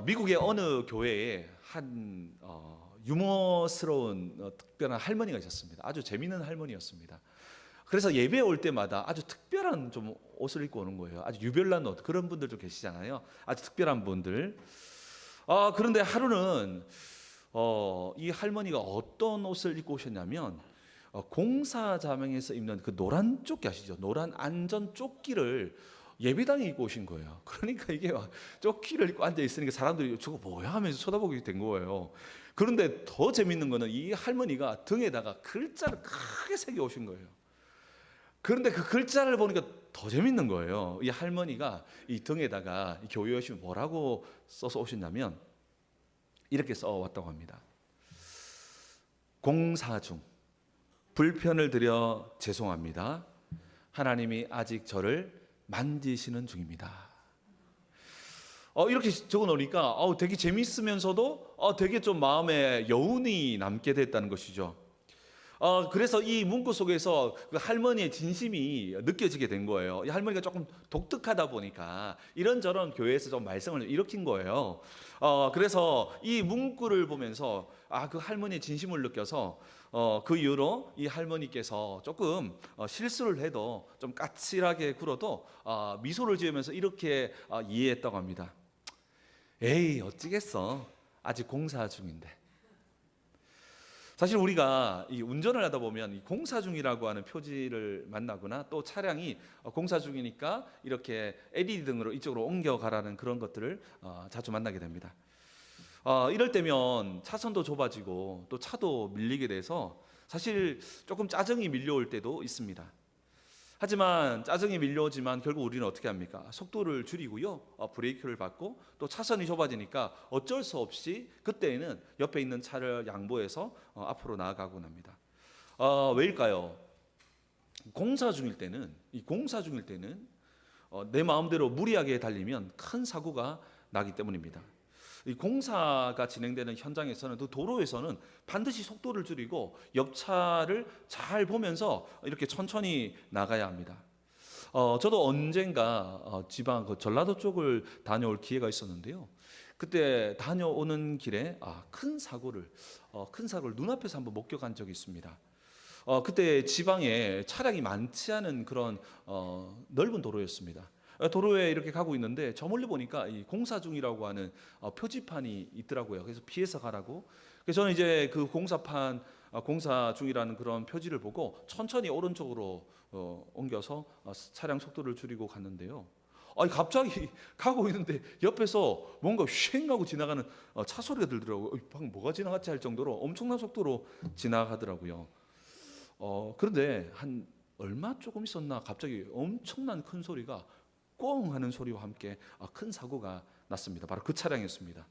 미국의 어느 교회에 한 유머스러운 특별한 할머니가 있었습니다. 아주 재미있는 할머니였습니다. 그래서 예배에 올 때마다 아주 특별한 좀 옷을 입고 오는 거예요. 아주 유별난 옷, 그런 분들 좀 계시잖아요. 아주 특별한 분들. 그런데 하루는 이 할머니가 어떤 옷을 입고 오셨냐면 공사자명에서 입는 그 노란 조끼 아시죠? 노란 안전 조끼를 예배당에 입고 오신 거예요. 그러니까 이게 막 조끼를 입고 앉아 있으니까 사람들이 저거 뭐야 하면서 쳐다보게 된 거예요. 그런데 더 재밌는 거는 이 할머니가 등에다가 글자를 크게 새겨 오신 거예요. 그런데 그 글자를 보니까 더 재밌는 거예요. 이 할머니가 이 등에다가 이 교회 오시면 뭐라고 써서 오셨냐면 이렇게 써왔다고 합니다. 공사 중 불편을 드려 죄송합니다. 하나님이 아직 저를 만지시는 중입니다. 이렇게 적어 놓으니까 되게 재밌으면서도 되게 좀 마음에 여운이 남게 됐다는 것이죠. 그래서 이 문구 속에서 그 할머니의 진심이 느껴지게 된 거예요. 이 할머니가 조금 독특하다 보니까 이런저런 교회에서 좀 말썽을 일으킨 거예요. 그래서 이 문구를 보면서 그 할머니의 진심을 느껴서 그 이후로 이 할머니께서 조금 실수를 해도 좀 까칠하게 굴어도 미소를 지으면서 이렇게 이해했다고 합니다. 에이, 어찌겠어. 아직 공사 중인데. 사실 우리가 이 운전을 하다 보면 이 공사 중이라고 하는 표지를 만나거나 또 차량이 공사 중이니까 이렇게 LED 등으로 이쪽으로 옮겨가라는 그런 것들을 자주 만나게 됩니다. 이럴 때면 차선도 좁아지고 또 차도 밀리게 돼서 사실 조금 짜증이 밀려올 때도 있습니다. 하지만 짜증이 밀려오지만 결국 우리는 어떻게 합니까? 속도를 줄이고요, 브레이크를 밟고 또 차선이 좁아지니까 어쩔 수 없이 그때에는 옆에 있는 차를 양보해서 앞으로 나아가곤 합니다. 왜일까요? 공사 중일 때는 내 마음대로 무리하게 달리면 큰 사고가 나기 때문입니다. 이 공사가 진행되는 현장에서는 또 도로에서는 반드시 속도를 줄이고 옆차를 잘 보면서 이렇게 천천히 나가야 합니다. 저도 언젠가 지방 그 전라도 쪽을 다녀올 기회가 있었는데요. 그때 다녀오는 길에 큰 사고를 눈앞에서 한번 목격한 적이 있습니다. 그때 지방에 차량이 많지 않은 그런 넓은 도로였습니다. 도로에 이렇게 가고 있는데 저 멀리 보니까 이 공사 중이라고 하는 표지판이 있더라고요. 그래서 피해서 가라고. 그래서 저는 이제 그 공사판 공사 중이라는 그런 표지를 보고 천천히 오른쪽으로 옮겨서 차량 속도를 줄이고 갔는데요. 갑자기 가고 있는데 옆에서 뭔가 쉥 하고 지나가는 차 소리가 들더라고요. 방금 뭐가 지나갔지 할 정도로 엄청난 속도로 지나가더라고요. 그런데 한 얼마 조금 있었나 갑자기 엄청난 큰 소리가 꽁 하는 소리와 함께 큰 사고가 났습니다. 바로 그 차량이었습니다.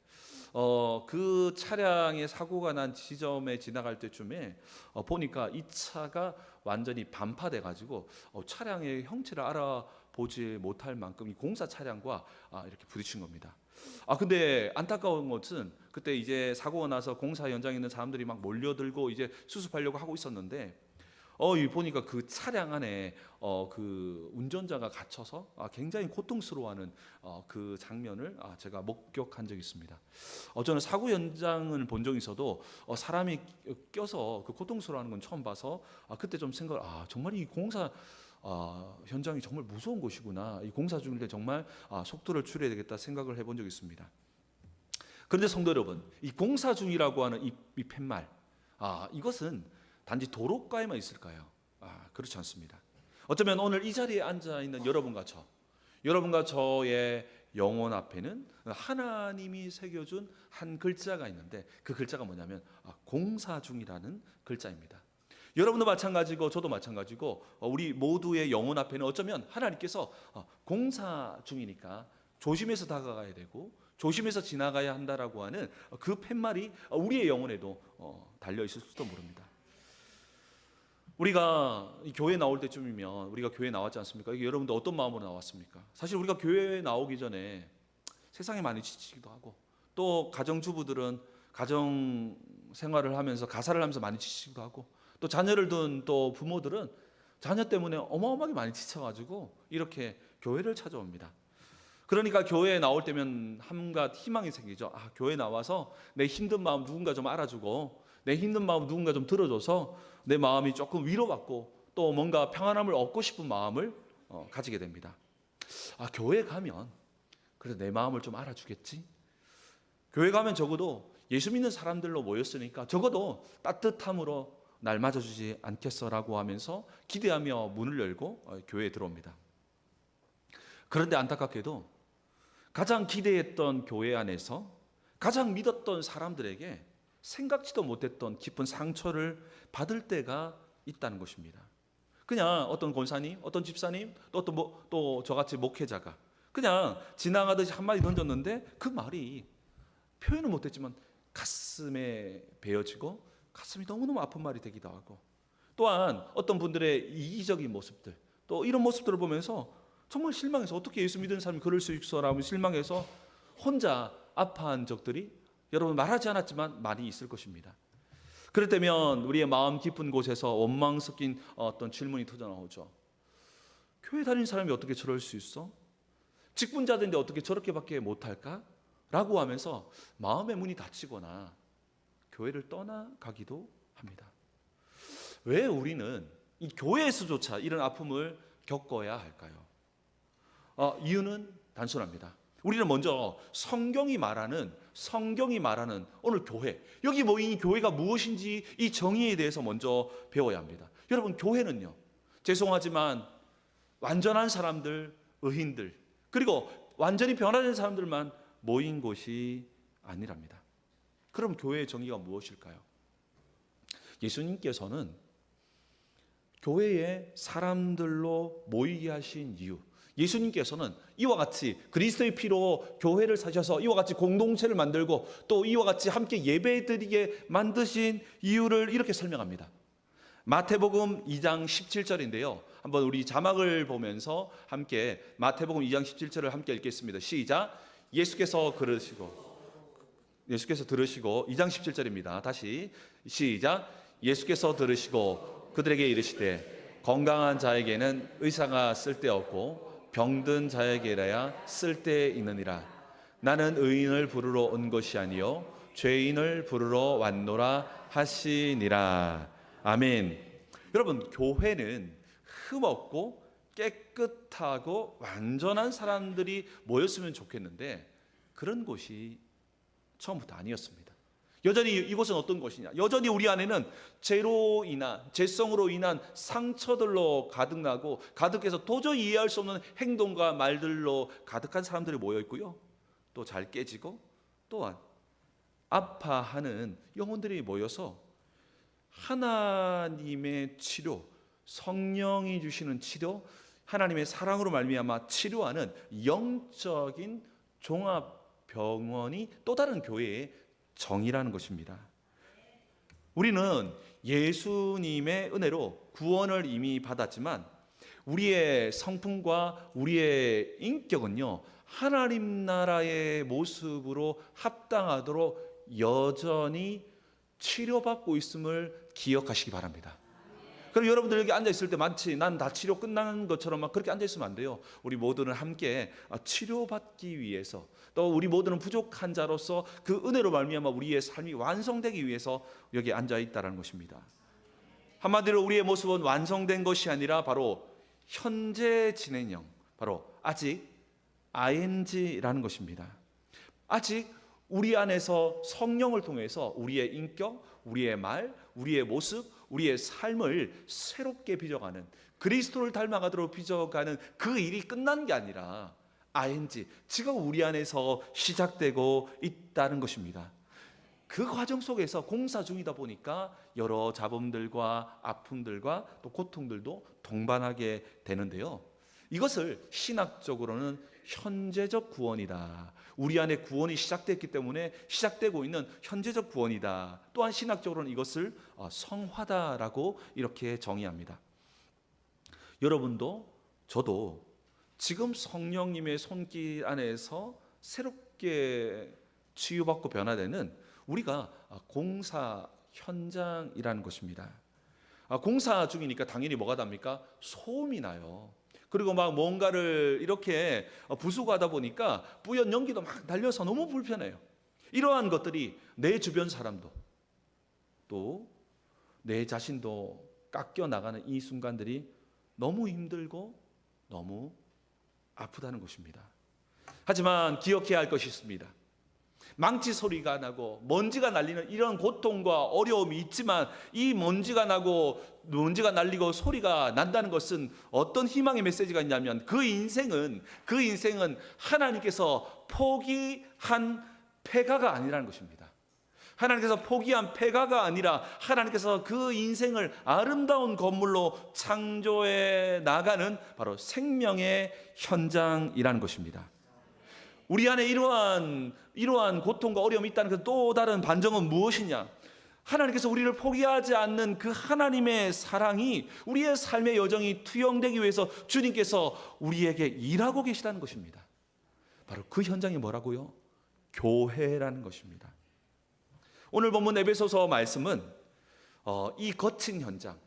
그 차량의 사고가 난 지점에 지나갈 때쯤에 보니까 이 차가 완전히 반파돼 가지고 차량의 형체를 알아보지 못할 만큼 이 공사 차량과 이렇게 부딪힌 겁니다. 근데 안타까운 것은 그때 이제 사고가 나서 공사 현장에 있는 사람들이 막 몰려들고 이제 수습하려고 하고 있었는데 보니까 그 차량 안에 그 운전자가 갇혀서 굉장히 고통스러워하는 그 장면을 제가 목격한 적이 있습니다. 저는 사고 현장을 본 적이 있어도 사람이 껴서 그 고통스러워하는 건 처음 봐서 그때 좀 정말 이 공사 현장이 정말 무서운 곳이구나. 이 공사 중일 때 정말 속도를 줄여야 되겠다 생각을 해본 적이 있습니다. 그런데 성도 여러분, 이 공사 중이라고 하는 이 팻말, 이것은 단지 도로가에만 있을까요? 그렇지 않습니다. 어쩌면 오늘 이 자리에 앉아 있는 여러분과 저의 영혼 앞에는 하나님이 새겨준 한 글자가 있는데 그 글자가 뭐냐면 공사 중이라는 글자입니다. 여러분도 마찬가지고 저도 마찬가지고 우리 모두의 영혼 앞에는 어쩌면 하나님께서 공사 중이니까 조심해서 다가가야 되고 조심해서 지나가야 한다라고 하는 그 팻말이 우리의 영혼에도 달려 있을 수도 모릅니다. 우리가 교회 나올 때쯤이면 우리가 교회 나왔지 않습니까? 여러분도 어떤 마음으로 나왔습니까? 사실 우리가 교회에 나오기 전에 세상에 많이 지치기도 하고 또 가정주부들은 가정 생활을 하면서 가사를 하면서 많이 지치기도 하고 또 자녀를 둔 또 부모들은 자녀 때문에 어마어마하게 많이 지쳐가지고 이렇게 교회를 찾아옵니다. 그러니까 교회에 나올 때면 한갓 희망이 생기죠. 아, 교회 나와서 내 힘든 마음 누군가 좀 알아주고, 내 힘든 마음 누군가 좀 들어줘서 내 마음이 조금 위로받고 또 뭔가 평안함을 얻고 싶은 마음을 가지게 됩니다. 아, 교회 가면 그래도 내 마음을 좀 알아주겠지? 교회 가면 적어도 예수 믿는 사람들로 모였으니까 적어도 따뜻함으로 날 맞아주지 않겠어라고 하면서 기대하며 문을 열고 교회에 들어옵니다. 그런데 안타깝게도 가장 기대했던 교회 안에서 가장 믿었던 사람들에게 생각지도 못했던 깊은 상처를 받을 때가 있다는 것입니다. 그냥 어떤 권사님, 어떤 집사님, 또 저같이 목회자가 그냥 지나가듯이 한마디 던졌는데 그 말이 표현을 못했지만 가슴에 베어지고 가슴이 너무너무 아픈 말이 되기도 하고, 또한 어떤 분들의 이기적인 모습들, 또 이런 모습들을 보면서 정말 실망해서 어떻게 예수 믿는 사람이 그럴 수 있어라고 실망해서 혼자 아파한 적들이 여러분 말하지 않았지만 많이 있을 것입니다. 그럴 때면 우리의 마음 깊은 곳에서 원망 섞인 어떤 질문이 터져 나오죠. 교회 다니는 사람이 어떻게 저럴 수 있어? 직분자들인데 어떻게 저렇게밖에 못할까? 라고 하면서 마음의 문이 닫히거나 교회를 떠나가기도 합니다. 왜 우리는 이 교회에서조차 이런 아픔을 겪어야 할까요? 이유는 단순합니다. 우리는 먼저 성경이 말하는 오늘 교회, 여기 모인 이 교회가 무엇인지 이 정의에 대해서 먼저 배워야 합니다. 여러분, 교회는요, 죄송하지만 완전한 사람들, 의인들, 그리고 완전히 변화된 사람들만 모인 곳이 아니랍니다. 그럼 교회의 정의가 무엇일까요? 예수님께서는 교회에 사람들로 모이게 하신 이유, 예수님께서는 이와 같이 그리스도의 피로 교회를 사셔서 이와 같이 공동체를 만들고 또 이와 같이 함께 예배드리게 만드신 이유를 이렇게 설명합니다. 마태복음 2장 17절인데요. 한번 우리 자막을 보면서 함께 마태복음 2장 17절을 함께 읽겠습니다. 시작. 예수께서 들으시고 2장 17절입니다. 다시 시작. 예수께서 들으시고 그들에게 이르시되 건강한 자에게는 의사가 쓸데없고 병든 자에게라야 쓸데있느니라. 나는 의인을 부르러 온 것이 아니요 죄인을 부르러 왔노라 하시니라. 아멘. 여러분, 교회는 흠없고 깨끗하고 완전한 사람들이 모였으면 좋겠는데 그런 곳이 처음부터 아니었습니다. 여전히 이곳은 어떤 곳이냐? 여전히 우리 안에는 죄성으로 인한 상처들로 가득나고 가득해서 도저히 이해할 수 없는 행동과 말들로 가득한 사람들이 모여 있고요. 또 잘 깨지고 또한 아파하는 영혼들이 모여서 하나님의 치료, 성령이 주시는 치료, 하나님의 사랑으로 말미암아 치료하는 영적인 종합병원이 또 다른 교회의 정의라는 것입니다. 우리는 예수님의 은혜로 구원을 이미 받았지만 우리의 성품과 우리의 인격은요, 하나님 나라의 모습으로 합당하도록 여전히 치료받고 있음을 기억하시기 바랍니다. 그럼 여러분들 여기 앉아있을 때 마치 난 다 치료 끝난 것처럼 막 그렇게 앉아있으면 안 돼요. 우리 모두는 함께 치료받기 위해서, 또 우리 모두는 부족한 자로서 그 은혜로 말미암아 우리의 삶이 완성되기 위해서 여기 앉아있다는 것입니다. 한마디로 우리의 모습은 완성된 것이 아니라 바로 현재 진행형, 바로 아직 ing라는 것입니다. 아직 우리 안에서 성령을 통해서 우리의 인격, 우리의 말, 우리의 모습, 우리의 삶을 새롭게 빚어가는, 그리스도를 닮아가도록 빚어가는 그 일이 끝난 게 아니라 ing, 지금 우리 안에서 시작되고 있다는 것입니다. 그 과정 속에서 공사 중이다 보니까 여러 잡음들과 아픔들과 또 고통들도 동반하게 되는데요. 이것을 신학적으로는 현재적 구원이다. 우리 안에 구원이 시작됐기 때문에 시작되고 있는 현재적 구원이다. 또한 신학적으로는 이것을 성화다라고 이렇게 정의합니다. 여러분도 저도 지금 성령님의 손길 안에서 새롭게 치유받고 변화되는 우리가 공사 현장이라는 것입니다. 공사 중이니까 당연히 뭐가 답니까? 소음이 나요. 그리고 막 뭔가를 이렇게 부수고하다 보니까 뿌연 연기도 막 달려서 너무 불편해요. 이러한 것들이 내 주변 사람도 또 내 자신도 깎여 나가는 이 순간들이 너무 힘들고 너무 아프다는 것입니다. 하지만 기억해야 할 것이 있습니다. 망치 소리가 나고 먼지가 날리는 이런 고통과 어려움이 있지만 이 먼지가 나고 먼지가 날리고 소리가 난다는 것은 어떤 희망의 메시지가 있냐면 그 인생은 하나님께서 포기한 폐가가 아니라는 것입니다. 하나님께서 포기한 폐가가 아니라 하나님께서 그 인생을 아름다운 건물로 창조해 나가는 바로 생명의 현장이라는 것입니다. 우리 안에 이러한 고통과 어려움이 있다는 그 또 다른 반정은 무엇이냐? 하나님께서 우리를 포기하지 않는 그 하나님의 사랑이 우리의 삶의 여정이 투영되기 위해서 주님께서 우리에게 일하고 계시다는 것입니다. 바로 그 현장이 뭐라고요? 교회라는 것입니다. 오늘 본문 에베소서 말씀은 이 거친 현장,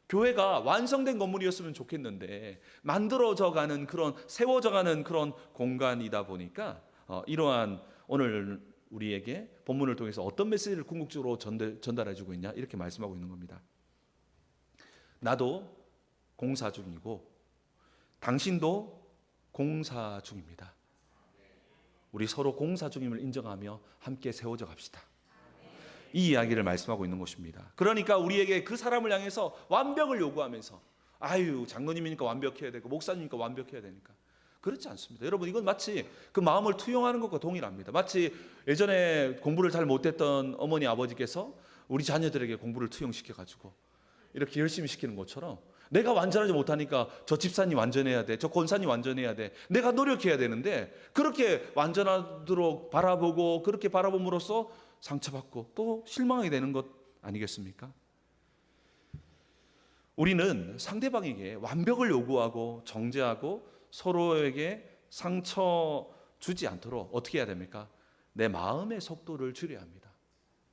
교회가 완성된 건물이었으면 좋겠는데 만들어져가는 그런 세워져가는 그런 공간이다 보니까 이러한 오늘 우리에게 본문을 통해서 어떤 메시지를 궁극적으로 전달해주고 있냐 이렇게 말씀하고 있는 겁니다. 나도 공사 중이고 당신도 공사 중입니다. 우리 서로 공사 중임을 인정하며 함께 세워져 갑시다. 이 이야기를 말씀하고 있는 것입니다. 그러니까 우리에게 그 사람을 향해서 완벽을 요구하면서 아유 장로님이니까 완벽해야 되고 목사님이니까 완벽해야 되니까 그렇지 않습니다. 여러분 이건 마치 그 마음을 투영하는 것과 동일합니다. 마치 예전에 공부를 잘 못했던 어머니 아버지께서 우리 자녀들에게 공부를 투영시켜가지고 이렇게 열심히 시키는 것처럼 내가 완전하지 못하니까 저 집사님 완전해야 돼, 저 권사님 완전해야 돼, 내가 노력해야 되는데 그렇게 완전하도록 바라보고 그렇게 바라봄으로써 상처받고 또 실망하게 되는 것 아니겠습니까? 우리는 상대방에게 완벽을 요구하고 정죄하고 서로에게 상처 주지 않도록 어떻게 해야 됩니까? 내 마음의 속도를 줄여야 합니다.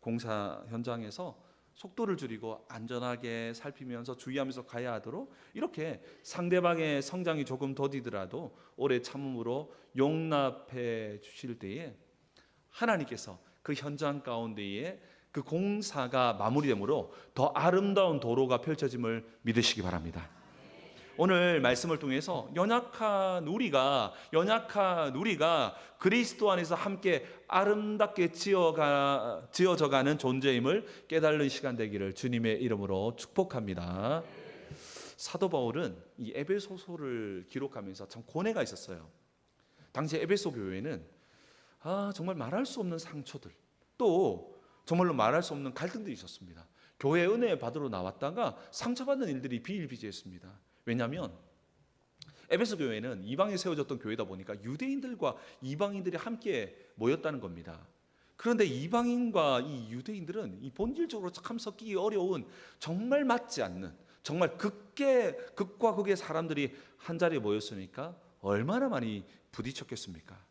공사 현장에서 속도를 줄이고 안전하게 살피면서 주의하면서 가야 하도록 이렇게 상대방의 성장이 조금 더디더라도 오래 참음으로 용납해 주실 때에 하나님께서 그 현장 가운데에 그 공사가 마무리되므로 더 아름다운 도로가 펼쳐짐을 믿으시기 바랍니다. 오늘 말씀을 통해서 연약한 우리가 그리스도 안에서 함께 아름답게 지어져가는 존재임을 깨달는 시간 되기를 주님의 이름으로 축복합니다. 사도 바울은 이 에베소서를 기록하면서 참 고뇌가 있었어요. 당시 에베소 교회는 정말 말할 수 없는 상처들, 또 정말로 말할 수 없는 갈등들이 있었습니다. 교회 은혜 받으러 나왔다가 상처받는 일들이 비일비재했습니다. 왜냐하면 에베소 교회는 이방에 세워졌던 교회다 보니까 유대인들과 이방인들이 함께 모였다는 겁니다. 그런데 이방인과 이 유대인들은 이 본질적으로 참 섞이기 어려운 정말 맞지 않는 정말 극과 극의 사람들이 한 자리에 모였으니까 얼마나 많이 부딪혔겠습니까?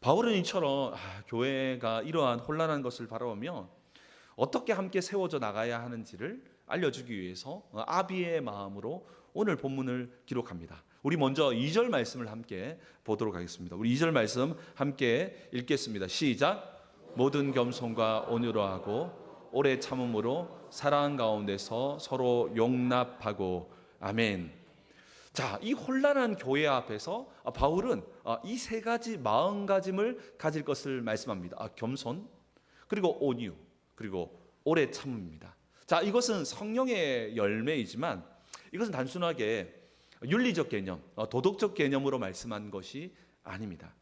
바울은 이처럼 교회가 이러한 혼란한 것을 바라보며 어떻게 함께 세워져 나가야 하는지를 알려주기 위해서 아비의 마음으로 오늘 본문을 기록합니다. 우리 먼저 2절 말씀을 함께 보도록 하겠습니다. 우리 2절 말씀 함께 읽겠습니다. 시작. 모든 겸손과 온유로 하고 오래 참음으로 사랑 가운데서 서로 용납하고 아멘. 자, 이 혼란한 교회 앞에서 바울은 이 세 가지 마음가짐을 가질 것을 말씀합니다. 겸손, 그리고 온유, 그리고 오래 참음입니다. 자, 이것은 성령의 열매이지만 이것은 단순하게 윤리적 개념, 도덕적 개념으로 말씀한 것이 아닙니다.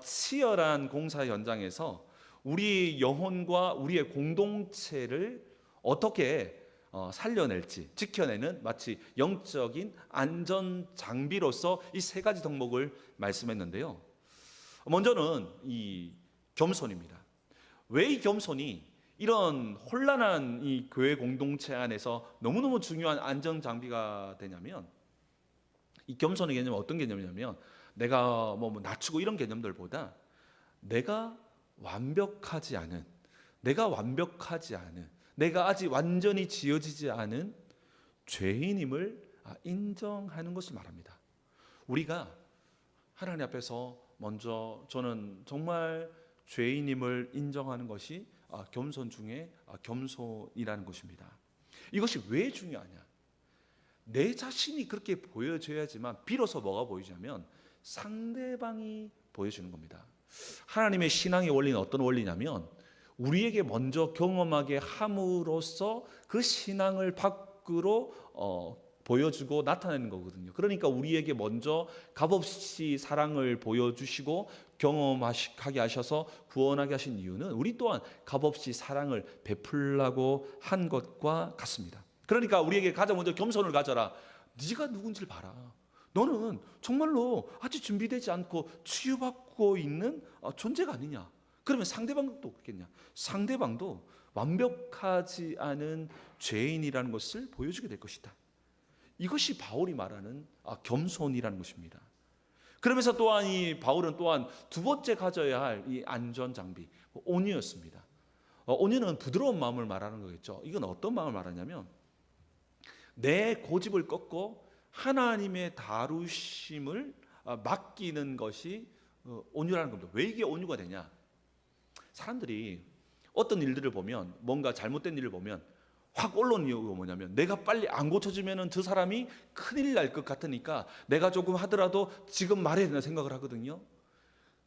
치열한 공사 현장에서 우리 영혼과 우리의 공동체를 어떻게 살려낼지 지켜내는 마치 영적인 안전 장비로서 이 세 가지 덕목을 말씀했는데요. 먼저는 이 겸손입니다. 왜 이 겸손이 이런 혼란한 이 교회 공동체 안에서 너무너무 중요한 안전 장비가 되냐면 이 겸손의 개념은 어떤 개념이냐면 내가 뭐 낮추고 이런 개념들보다 내가 완벽하지 않은 내가 아직 완전히 지어지지 않은 죄인임을 인정하는 것을 말합니다. 우리가 하나님 앞에서 먼저 저는 정말 죄인임을 인정하는 것이 겸손 중에 겸손이라는 것입니다. 이것이 왜 중요하냐? 내 자신이 그렇게 보여져야지만 비로소 뭐가 보이냐면 상대방이 보여주는 겁니다. 하나님의 신앙의 원리는 어떤 원리냐면 우리에게 먼저 경험하게 함으로써 그 신앙을 밖으로 보여주고 나타내는 거거든요. 그러니까 우리에게 먼저 값없이 사랑을 보여주시고 경험하게 하셔서 구원하게 하신 이유는 우리 또한 값없이 사랑을 베풀라고 한 것과 같습니다. 그러니까 우리에게 가장 먼저 겸손을 가져라. 네가 누군지를 봐라. 너는 정말로 아직 준비되지 않고 치유받고 있는 존재가 아니냐. 그러면 상대방도 없겠냐. 상대방도 완벽하지 않은 죄인이라는 것을 보여주게 될 것이다. 이것이 바울이 말하는 겸손이라는 것입니다. 그러면서 또한 이 바울은 또한 두 번째 가져야 할 이 안전 장비 온유였습니다. 온유는 부드러운 마음을 말하는 거겠죠. 이건 어떤 마음을 말하냐면 내 고집을 꺾고 하나님의 다루심을 맡기는 것이 온유라는 겁니다. 왜 이게 온유가 되냐? 사람들이 어떤 일들을 보면 뭔가 잘못된 일을 보면 확 올라오는 이유가 뭐냐면 내가 빨리 안 고쳐지면 저 사람이 큰일 날 것 같으니까 내가 조금 하더라도 지금 말해야 된다 생각을 하거든요.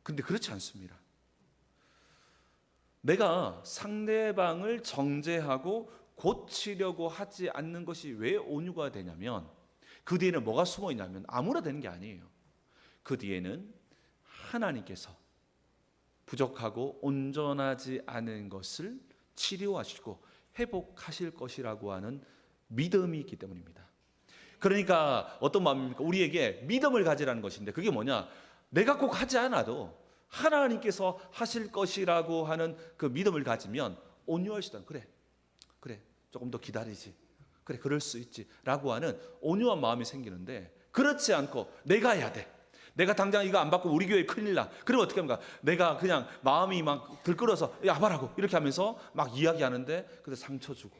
근데 그렇지 않습니다. 내가 상대방을 정죄하고 고치려고 하지 않는 것이 왜 온유가 되냐면 그 뒤에는 뭐가 숨어 있냐면 아무나 되는 게 아니에요. 그 뒤에는 하나님께서 부족하고 온전하지 않은 것을 치료하시고 회복하실 것이라고 하는 믿음이 있기 때문입니다. 그러니까 어떤 마음입니까? 우리에게 믿음을 가지라는 것인데 그게 뭐냐? 내가 꼭 하지 않아도 하나님께서 하실 것이라고 하는 그 믿음을 가지면 온유할 수 있다. 그래 조금 더 기다리지. 그래 그럴 수 있지 라고 하는 온유한 마음이 생기는데 그렇지 않고 내가 해야 돼. 내가 당장 이거 안 받고 우리 교회 큰일 나. 그러면 어떻게 합니까? 내가 그냥 마음이 막 들끓어서 야 봐라고 이렇게 하면서 막 이야기하는데 그래서 상처 주고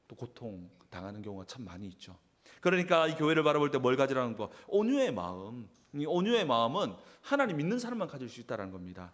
또 고통 당하는 경우가 참 많이 있죠. 그러니까 이 교회를 바라볼 때 뭘 가지라는 거? 온유의 마음. 이 온유의 마음은 하나님 믿는 사람만 가질 수 있다는 겁니다.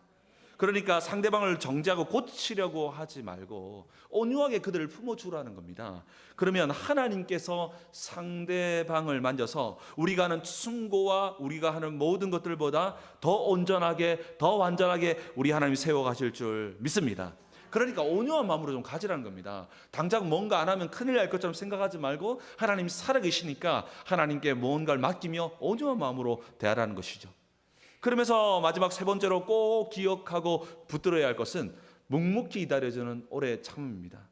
그러니까 상대방을 정죄하고 고치려고 하지 말고 온유하게 그들을 품어주라는 겁니다. 그러면 하나님께서 상대방을 만져서 우리가 하는 충고와 우리가 하는 모든 것들보다 더 온전하게 더 완전하게 우리 하나님이 세워가실 줄 믿습니다. 그러니까 온유한 마음으로 좀 가지라는 겁니다. 당장 뭔가 안 하면 큰일 날 것처럼 생각하지 말고 하나님이 살아계시니까 하나님께 뭔가를 맡기며 온유한 마음으로 대하라는 것이죠. 그러면서 마지막 세 번째로 꼭 기억하고 붙들어야 할 것은 묵묵히 기다려주는 오래 참음입니다.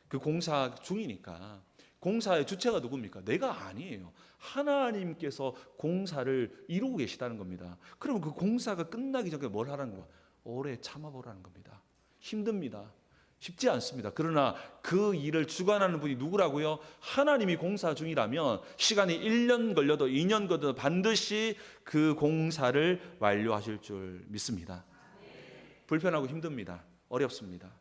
그 공사 중이니까 공사의 주체가 누굽니까? 내가 아니에요. 하나님께서 공사를 이루고 계시다는 겁니다. 그러면 그 공사가 끝나기 전에 뭘 하라는 거야? 오래 참아보라는 겁니다. 힘듭니다. 쉽지 않습니다. 그러나 그 일을 주관하는 분이 누구라고요? 하나님이 공사 중이라면 시간이 1년 걸려도 2년 걸려도 반드시 그 공사를 완료하실 줄 믿습니다. 불편하고 힘듭니다. 어렵습니다.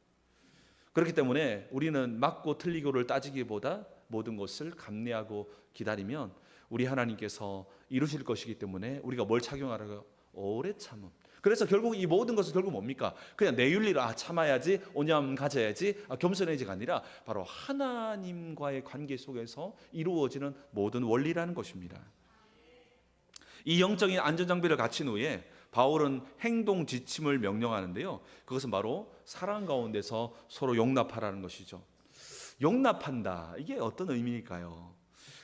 그렇기 때문에 우리는 맞고 틀리고를 따지기보다 모든 것을 감내하고 기다리면 우리 하나님께서 이루실 것이기 때문에 우리가 뭘 착용하라고요? 오래 참음. 그래서 결국 이 모든 것은 결국 뭡니까? 그냥 내 윤리로 참아야지, 온유함 가져야지, 겸손해지가 아니라 바로 하나님과의 관계 속에서 이루어지는 모든 원리라는 것입니다. 이 영적인 안전장비를 갖춘 후에 바울은 행동 지침을 명령하는데요. 그것은 바로 사랑 가운데서 서로 용납하라는 것이죠. 용납한다. 이게 어떤 의미일까요?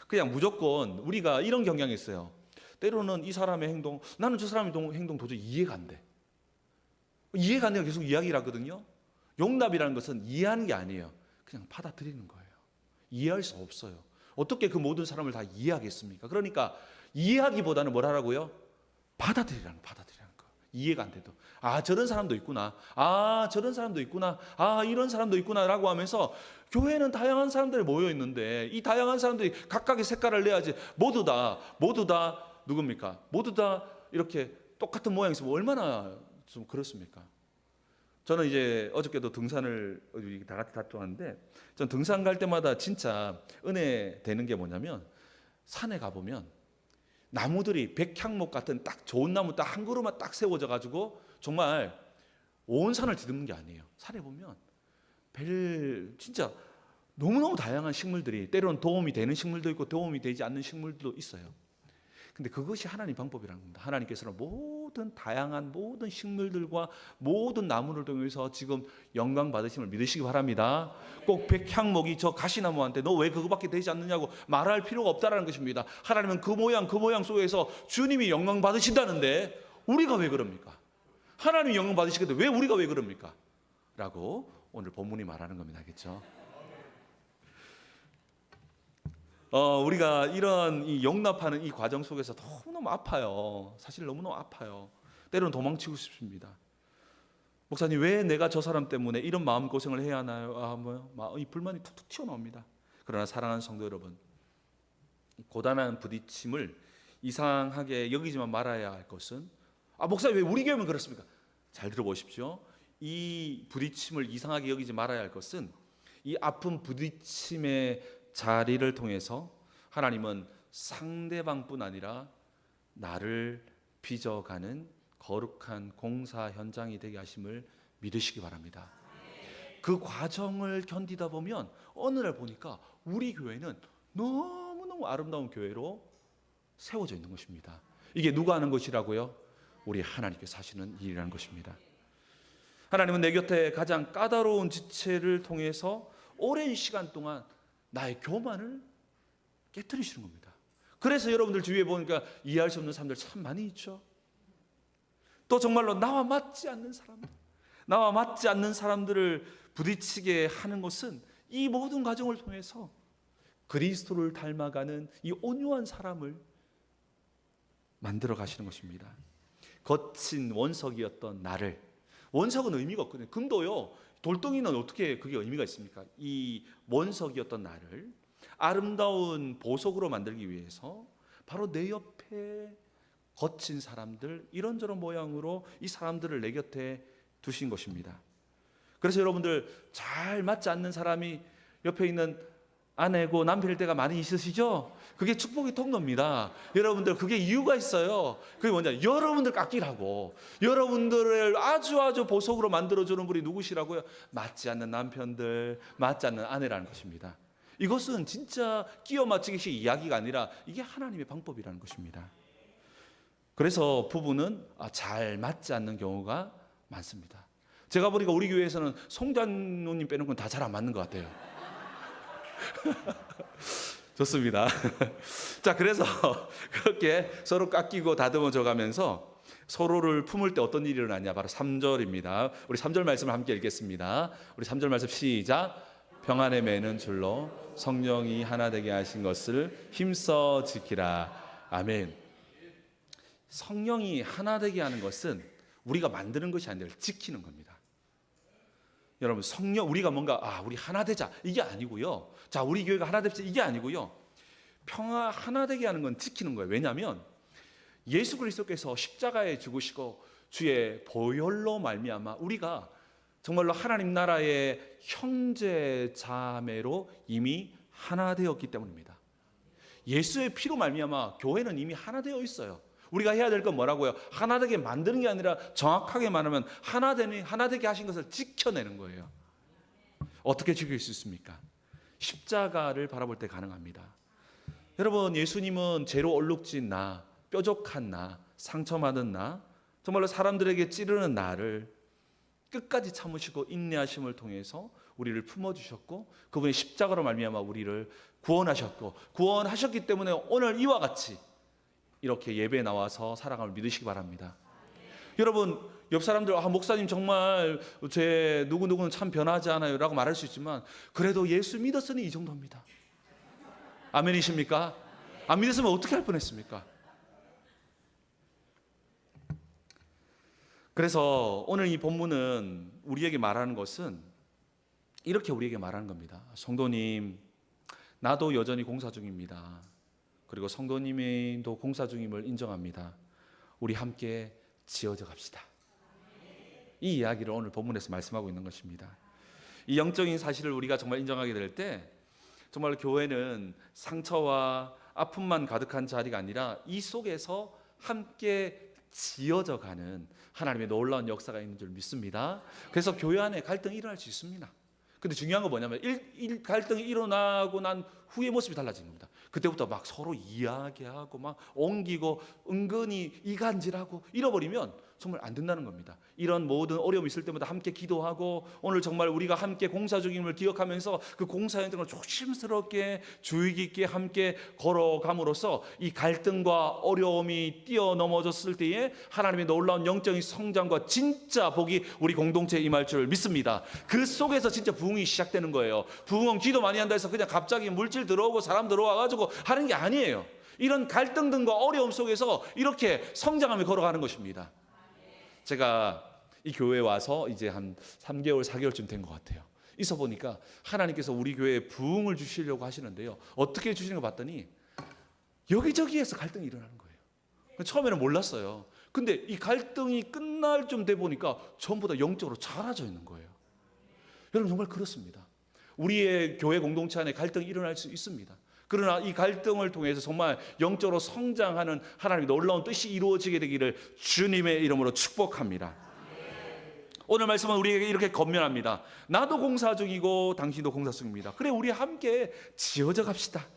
그냥 무조건 우리가 이런 경향이 있어요. 때로는 이 사람의 행동, 나는 저 사람의 행동 도저히 이해가 안 돼. 이해가 안 돼서 계속 이야기를 하거든요. 용납이라는 것은 이해하는 게 아니에요. 그냥 받아들이는 거예요. 이해할 수 없어요. 어떻게 그 모든 사람을 다 이해하겠습니까? 그러니까 이해하기보다는 뭘 하라고요? 받아들이라는 거. 이해가 안 돼도. 저런 사람도 있구나. 저런 사람도 있구나. 이런 사람도 있구나 라고 하면서 교회는 다양한 사람들이 모여 있는데 이 다양한 사람들이 각각의 색깔을 내야지 모두 다 누굽니까? 모두 다 이렇게 똑같은 모양이서 얼마나 좀 그렇습니까? 저는 이제 어저께도 등산을 다 같이 갔다 왔는데 전 등산 갈 때마다 진짜 은혜 되는 게 뭐냐면 산에 가보면 나무들이 백향목 같은 딱 좋은 나무 딱 한 그루만 딱 세워져 가지고 정말 온 산을 뒤덮는 게 아니에요. 산에 보면 진짜 너무너무 다양한 식물들이, 때로는 도움이 되는 식물도 있고 도움이 되지 않는 식물도 있어요. 근데 그것이 하나님 방법이라는 겁니다. 하나님께서는 모든 다양한 모든 식물들과 모든 나무를 통해서 지금 영광 받으심을 믿으시기 바랍니다. 꼭 백향목이 저 가시나무한테 너 왜 그거밖에 되지 않느냐고 말할 필요가 없다라는 것입니다. 하나님은 그 모양 속에서 주님이 영광 받으신다는데 우리가 왜 그럽니까? 하나님이 영광 받으시는데 왜 우리가 왜 그럽니까? 라고 오늘 본문이 말하는 겁니다. 알겠죠? 우리가 이런 이 용납하는 이 과정 속에서 너무너무 아파요. 사실 너무너무 아파요. 때로는 도망치고 싶습니다. 목사님, 왜 내가 저 사람 때문에 이런 마음고생을 해야 하나요? 이 불만이 툭툭 튀어나옵니다. 그러나 사랑하는 성도 여러분, 고단한 부딪힘을 이상하게 여기지만 말아야 할 것은, 목사님 왜 우리 교회만 그렇습니까? 잘 들어보십시오. 이 부딪힘을 이상하게 여기지 말아야 할 것은 이 아픈 부딪힘의 자리를 통해서 하나님은 상대방뿐 아니라 나를 빚어가는 거룩한 공사 현장이 되게 하심을 믿으시기 바랍니다. 그 과정을 견디다 보면 어느 날 보니까 우리 교회는 너무너무 아름다운 교회로 세워져 있는 것입니다. 이게 누가 하는 것이라고요? 우리 하나님께서 하시는 일이라는 것입니다. 하나님은 내 곁에 가장 까다로운 지체를 통해서 오랜 시간 동안 나의 교만을 깨뜨리시는 겁니다. 그래서 여러분들 주위에 보니까 이해할 수 없는 사람들 참 많이 있죠. 또 정말로 나와 맞지 않는 사람들을 부딪히게 하는 것은 이 모든 과정을 통해서 그리스도를 닮아가는 이 온유한 사람을 만들어 가시는 것입니다. 거친 원석이었던 나를, 원석은 의미가 없거든요. 금도요, 돌덩이는 어떻게 그게 의미가 있습니까? 이 원석이었던 나를 아름다운 보석으로 만들기 위해서 바로 내 옆에 거친 사람들, 이런저런 모양으로 이 사람들을 내 곁에 두신 것입니다. 그래서 여러분들 잘 맞지 않는 사람이 옆에 있는 아내고 남편일 때가 많이 있으시죠? 그게 축복의 통로입니다. 여러분들 그게 이유가 있어요. 그게 뭐냐? 여러분들 깎이라고. 여러분들을 아주 보석으로 만들어주는 분이 누구시라고요? 맞지 않는 남편들, 맞지 않는 아내라는 것입니다. 이것은 진짜 끼워 맞추기식 이야기가 아니라 이게 하나님의 방법이라는 것입니다. 그래서 부부는 잘 맞지 않는 경우가 많습니다. 제가 보니까 우리 교회에서는 송장로님 빼는 건 다 잘 안 맞는 것 같아요. 좋습니다. 자, 그래서 그렇게 서로 깎이고 다듬어져 가면서 서로를 품을 때 어떤 일이 일어나냐, 바로 3절입니다. 우리 3절 말씀을 함께 읽겠습니다. 우리 3절 말씀 시작. 평안에 매는 줄로 성령이 하나 되게 하신 것을 힘써 지키라. 아멘. 성령이 하나 되게 하는 것은 우리가 만드는 것이 아니라 지키는 겁니다. 여러분, 성령, 우리가 뭔가 우리 하나 되자 이게 아니고요. 자, 우리 교회가 하나 됩시다 이게 아니고요. 평화 하나 되게 하는 건 지키는 거예요. 왜냐하면 예수 그리스도께서 십자가에 죽으시고 주의 보혈로 말미암아 우리가 정말로 하나님 나라의 형제 자매로 이미 하나 되었기 때문입니다. 예수의 피로 말미암아 교회는 이미 하나 되어 있어요. 우리가 해야 될 건 뭐라고요? 하나 되게 만드는 게 아니라 정확하게 말하면 하나 되게 하신 것을 지켜내는 거예요. 어떻게 지킬 수 있습니까? 십자가를 바라볼 때 가능합니다. 여러분, 예수님은 죄로 얼룩진 나, 뾰족한 나, 상처받은 나, 정말로 사람들에게 찌르는 나를 끝까지 참으시고 인내하심을 통해서 우리를 품어주셨고, 그분의 십자가로 말미암아 우리를 구원하셨고, 구원하셨기 때문에 오늘 이와 같이 이렇게 예배에 나와서 살아감을 믿으시기 바랍니다. 여러분, 옆 사람들 목사님 정말 제 누구누구는 참 변하지 않아요 라고 말할 수 있지만 그래도 예수 믿었으니 이 정도입니다. 아멘이십니까? 안 믿었으면 어떻게 할 뻔했습니까? 그래서 오늘 이 본문은 우리에게 말하는 것은 이렇게 우리에게 말하는 겁니다. 성도님, 나도 여전히 공사 중입니다. 그리고 성도님도 공사 중임을 인정합니다. 우리 함께 지어져 갑시다. 이 이야기를 오늘 본문에서 말씀하고 있는 것입니다. 이 영적인 사실을 우리가 정말 인정하게 될 때 정말 교회는 상처와 아픔만 가득한 자리가 아니라 이 속에서 함께 지어져 가는 하나님의 놀라운 역사가 있는 줄 믿습니다. 그래서 교회 안에 갈등이 일어날 수 있습니다. 근데 중요한 건 뭐냐면 갈등이 일어나고 난 후의 모습이 달라지는 겁니다. 그때부터 막 서로 이야기하고 막 옮기고 은근히 이간질하고 잃어버리면 정말 안 된다는 겁니다. 이런 모든 어려움이 있을 때마다 함께 기도하고 오늘 정말 우리가 함께 공사 중임을 기억하면서 그 공사 현장을 조심스럽게 주의 깊게 함께 걸어감으로써 이 갈등과 어려움이 뛰어넘어졌을 때에 하나님의 놀라운 영적인 성장과 진짜 복이 우리 공동체에 임할 줄 믿습니다. 그 속에서 진짜 부흥이 시작되는 거예요. 부흥은 기도 많이 한다 해서 그냥 갑자기 물질 들어오고 사람 들어와가지고 하는 게 아니에요. 이런 갈등 등과 어려움 속에서 이렇게 성장하며 걸어가는 것입니다. 제가 이 교회에 와서 이제 한 3개월, 4개월쯤 된 것 같아요. 있어 보니까 하나님께서 우리 교회에 부흥을 주시려고 하시는데요. 어떻게 주시는 거 봤더니 여기저기에서 갈등이 일어나는 거예요. 처음에는 몰랐어요. 근데 이 갈등이 끝날 쯤 돼 보니까 전부 다 영적으로 자라져 있는 거예요. 여러분 정말 그렇습니다. 우리의 교회 공동체 안에 갈등이 일어날 수 있습니다. 그러나 이 갈등을 통해서 정말 영적으로 성장하는 하나님의 놀라운 뜻이 이루어지게 되기를 주님의 이름으로 축복합니다. 오늘 말씀은 우리에게 이렇게 권면합니다. 나도 공사 중이고 당신도 공사 중입니다. 그래 우리 함께 지어져 갑시다.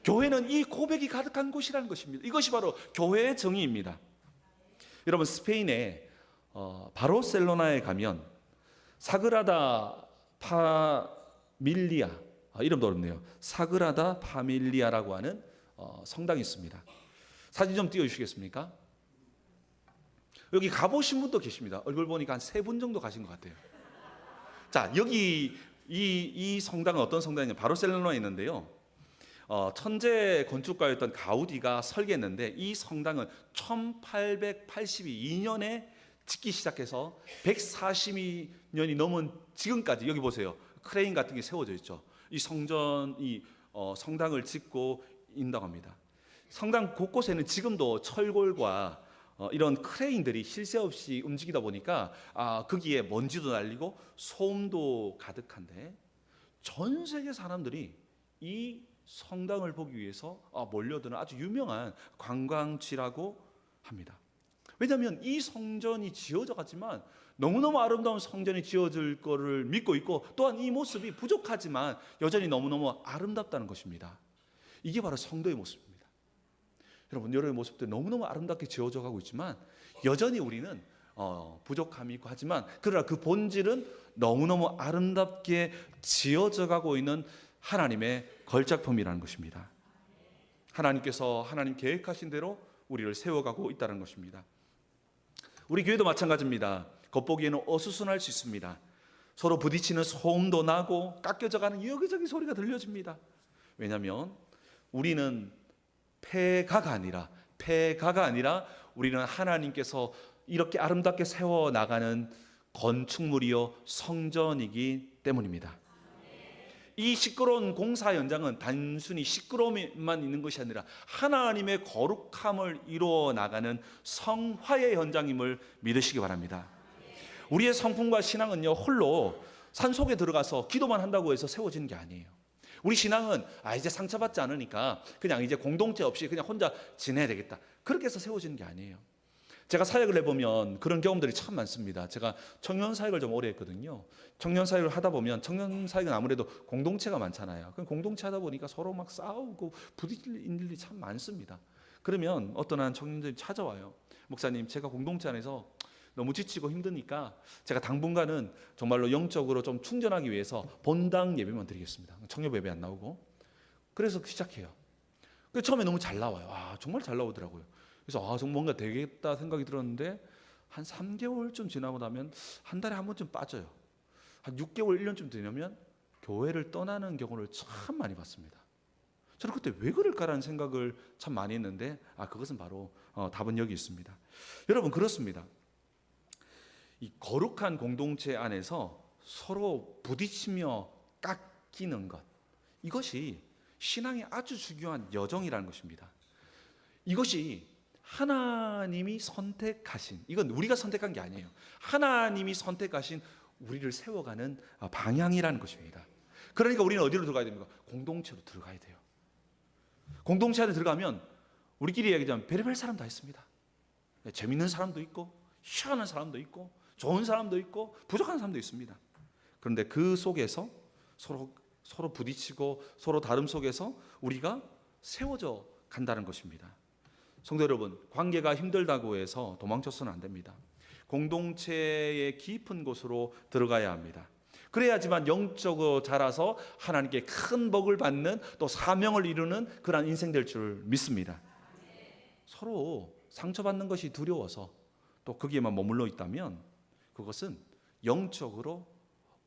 교회는 이 고백이 가득한 곳이라는 것입니다. 이것이 바로 교회의 정의입니다. 여러분 스페인의 바르셀로나에 가면 사그라다 파밀리아 이름도 어렵네요. 사그라다 파밀리아라고 하는 성당이 있습니다. 사진 좀 띄워주시겠습니까? 여기 가보신 분도 계십니다. 얼굴 보니까 한 3분 정도 가신 것 같아요. 자, 여기 이 성당은 어떤 성당이냐면 바르셀로나에 있는데요. 천재 건축가였던 가우디가 설계했는데 이 성당은 1882년에 짓기 시작해서 140년이 넘은 지금까지 여기 보세요. 크레인 같은 게 세워져 있죠. 이 성당을 짓고 있다고 합니다. 성당 곳곳에는 지금도 철골과 이런 크레인들이 쉴 새 없이 움직이다 보니까 거기에 먼지도 날리고 소음도 가득한데 전 세계 사람들이 이 성당을 보기 위해서 몰려드는 아주 유명한 관광지라고 합니다. 왜냐하면 이 성전이 지어져 갔지만 너무너무 아름다운 성전이 지어질 거를 믿고 있고 또한 이 모습이 부족하지만 여전히 너무너무 아름답다는 것입니다. 이게 바로 성도의 모습입니다. 여러분 여러분의 모습도 너무너무 아름답게 지어져 가고 있지만 여전히 우리는 부족함이 있고 하지만 그러나 그 본질은 너무너무 아름답게 지어져 가고 있는 하나님의 걸작품이라는 것입니다. 하나님께서 하나님 계획하신 대로 우리를 세워가고 있다는 것입니다. 우리 교회도 마찬가지입니다. 겉보기에는 어수선할 수 있습니다. 서로 부딪히는 소음도 나고 깎여져가는 여기저기 소리가 들려집니다. 왜냐하면 우리는 폐가가 아니라 우리는 하나님께서 이렇게 아름답게 세워나가는 건축물이요 성전이기 때문입니다. 이 시끄러운 공사 현장은 단순히 시끄러움만 있는 것이 아니라 하나님의 거룩함을 이루어 나가는 성화의 현장임을 믿으시기 바랍니다. 우리의 성품과 신앙은요 홀로 산속에 들어가서 기도만 한다고 해서 세워지는 게 아니에요. 우리 신앙은 이제 상처받지 않으니까 그냥 이제 공동체 없이 그냥 혼자 지내야 되겠다 그렇게 해서 세워지는 게 아니에요. 제가 사역을 해보면 그런 경험들이 참 많습니다. 제가 청년 사역을 좀 오래 했거든요. 청년 사역을 하다 보면 청년 사역은 아무래도 공동체가 많잖아요. 그럼 공동체 하다 보니까 서로 막 싸우고 부딪히는 일이 참 많습니다. 그러면 어떤 한 청년들이 찾아와요. 목사님, 제가 공동체 안에서 너무 지치고 힘드니까 제가 당분간은 정말로 영적으로 좀 충전하기 위해서 본당 예배만 드리겠습니다. 청년 예배 안 나오고. 그래서 시작해요. 처음에 너무 잘 나와요. 정말 잘 나오더라고요. 그래서 정말 뭔가 되겠다 생각이 들었는데 한 3개월쯤 지나고 나면 한 달에 한 번쯤 빠져요. 한 6개월, 1년쯤 되면 교회를 떠나는 경우를 참 많이 봤습니다. 저는 그때 왜 그럴까라는 생각을 참 많이 했는데 그것은 바로 답은 여기 있습니다. 여러분 그렇습니다. 이 거룩한 공동체 안에서 서로 부딪히며 깎이는 것 이것이 신앙의 아주 중요한 여정이라는 것입니다. 이것이 하나님이 선택하신 이건 우리가 선택한 게 아니에요. 하나님이 선택하신 우리를 세워가는 방향이라는 것입니다. 그러니까 우리는 어디로 들어가야 됩니까? 공동체로 들어가야 돼요. 공동체 안에 들어가면 우리끼리 얘기하면 별의별 사람 다 있습니다. 재밌는 사람도 있고 희한한 사람도 있고 좋은 사람도 있고 부족한 사람도 있습니다. 그런데 그 속에서 서로 부딪히고 서로 다름 속에서 우리가 세워져 간다는 것입니다. 성도 여러분, 관계가 힘들다고 해서 도망쳐서는 안 됩니다. 공동체의 깊은 곳으로 들어가야 합니다. 그래야지만 영적으로 자라서 하나님께 큰 복을 받는 또 사명을 이루는 그런 인생 될 줄 믿습니다. 서로 상처받는 것이 두려워서 또 거기에만 머물러 있다면 그것은 영적으로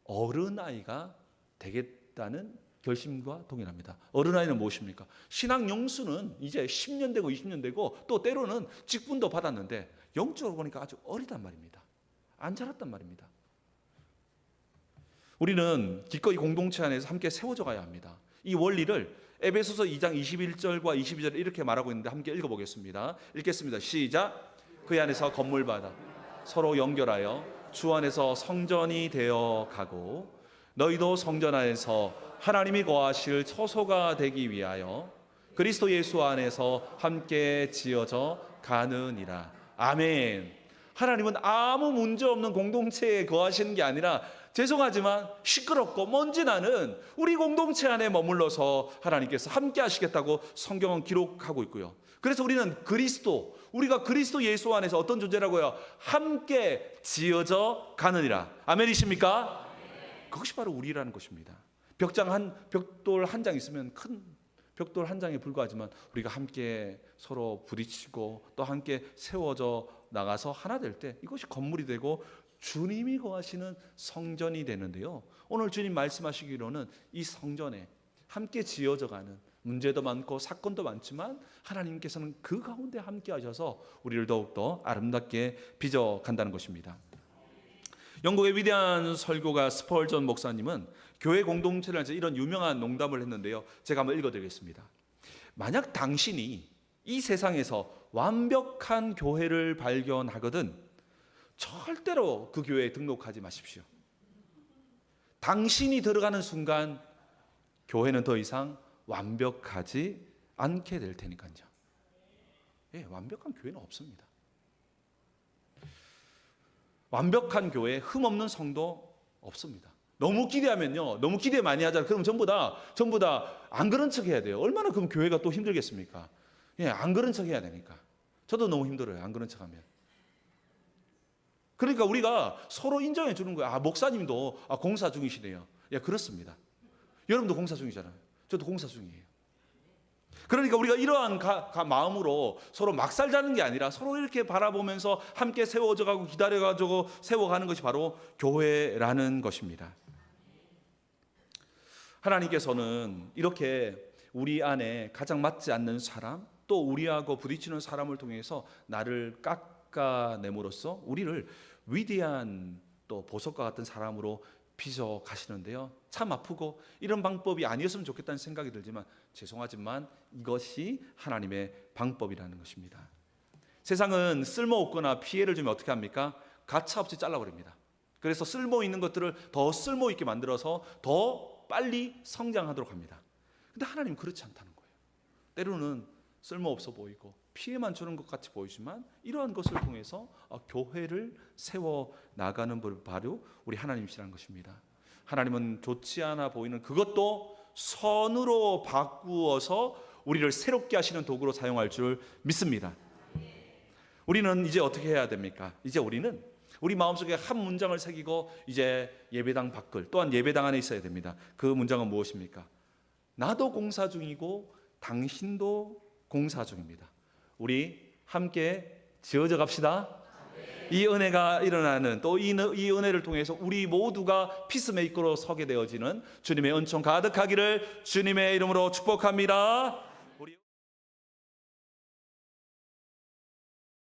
어른아이가 되겠다는 결심과 동일합니다. 어른아이는 무엇입니까? 신앙 영수는 이제 10년 되고 20년 되고 또 때로는 직분도 받았는데 영적으로 보니까 아주 어리단 말입니다. 안 자랐단 말입니다. 우리는 기꺼이 공동체 안에서 함께 세워져 가야 합니다. 이 원리를 에베소서 2장 21절과 22절에 이렇게 말하고 있는데 함께 읽어보겠습니다. 읽겠습니다. 시작. 그 안에서 건물마다 서로 연결하여 주 안에서 성전이 되어 가고 너희도 성전 안에서 하나님이 거하실 처소가 되기 위하여 그리스도 예수 안에서 함께 지어져 가느니라. 아멘. 하나님은 아무 문제 없는 공동체에 거하시는 게 아니라 죄송하지만 시끄럽고 먼지 나는 우리 공동체 안에 머물러서 하나님께서 함께 하시겠다고 성경은 기록하고 있고요. 그래서 우리는 우리가 그리스도 예수 안에서 어떤 존재라고요? 함께 지어져 가느니라. 아멘이십니까? 그것이 바로 우리라는 것입니다. 벽돌 한 장 있으면 큰 벽돌 한 장에 불과하지만 우리가 함께 서로 부딪히고 또 함께 세워져 나가서 하나 될 때 이것이 건물이 되고 주님이 거하시는 성전이 되는데요. 오늘 주님 말씀하시기로는 이 성전에 함께 지어져가는 문제도 많고 사건도 많지만 하나님께서는 그 가운데 함께 하셔서 우리를 더욱더 아름답게 빚어간다는 것입니다. 영국의 위대한 설교가 스펄전 목사님은 교회 공동체를 해서 이런 유명한 농담을 했는데요. 제가 한번 읽어드리겠습니다. 만약 당신이 이 세상에서 완벽한 교회를 발견하거든 절대로 그 교회에 등록하지 마십시오. 당신이 들어가는 순간 교회는 더 이상 완벽하지 않게 될 테니까요. 완벽한 교회는 없습니다. 완벽한 교회, 흠없는 성도 없습니다. 너무 기대하면요, 너무 기대 많이 하잖아요. 그럼 전부 다 안 그런 척 해야 돼요. 얼마나 그럼 교회가 또 힘들겠습니까? 안 그런 척 해야 되니까. 저도 너무 힘들어요. 안 그런 척 하면. 그러니까 우리가 서로 인정해 주는 거예요. 목사님도 공사 중이시네요. 그렇습니다. 여러분도 공사 중이잖아요. 저도 공사 중이에요. 그러니까 우리가 이러한 마음으로 서로 막 살자는 게 아니라 서로 이렇게 바라보면서 함께 세워져 가고 기다려가지고 세워가는 것이 바로 교회라는 것입니다. 하나님께서는 이렇게 우리 안에 가장 맞지 않는 사람 또 우리하고 부딪히는 사람을 통해서 나를 깎아냄으로써 우리를 위대한 또 보석과 같은 사람으로 빚어 가시는데요. 참 아프고 이런 방법이 아니었으면 좋겠다는 생각이 들지만 죄송하지만 이것이 하나님의 방법이라는 것입니다. 세상은 쓸모없거나 피해를 주면 어떻게 합니까? 가차없이 잘라버립니다. 그래서 쓸모있는 것들을 더 쓸모있게 만들어서 더 빨리 성장하도록 합니다. 근데 하나님은 그렇지 않다는 거예요. 때로는 쓸모없어 보이고 피해만 주는 것 같이 보이지만 이러한 것을 통해서 교회를 세워나가는 분 바로 우리 하나님이시라는 것입니다. 하나님은 좋지 않아 보이는 그것도 선으로 바꾸어서 우리를 새롭게 하시는 도구로 사용할 줄 믿습니다. 우리는 이제 어떻게 해야 됩니까? 이제 우리는 우리 마음속에 한 문장을 새기고 이제 예배당 밖을 또한 예배당 안에 있어야 됩니다. 그 문장은 무엇입니까? 나도 공사 중이고 당신도 공사 중입니다. 우리 함께 지어져 갑시다. 이 은혜가 일어나는 또 이 은혜를 통해서 우리 모두가 피스메이커로 서게 되어지는 주님의 은총 가득하기를 주님의 이름으로 축복합니다.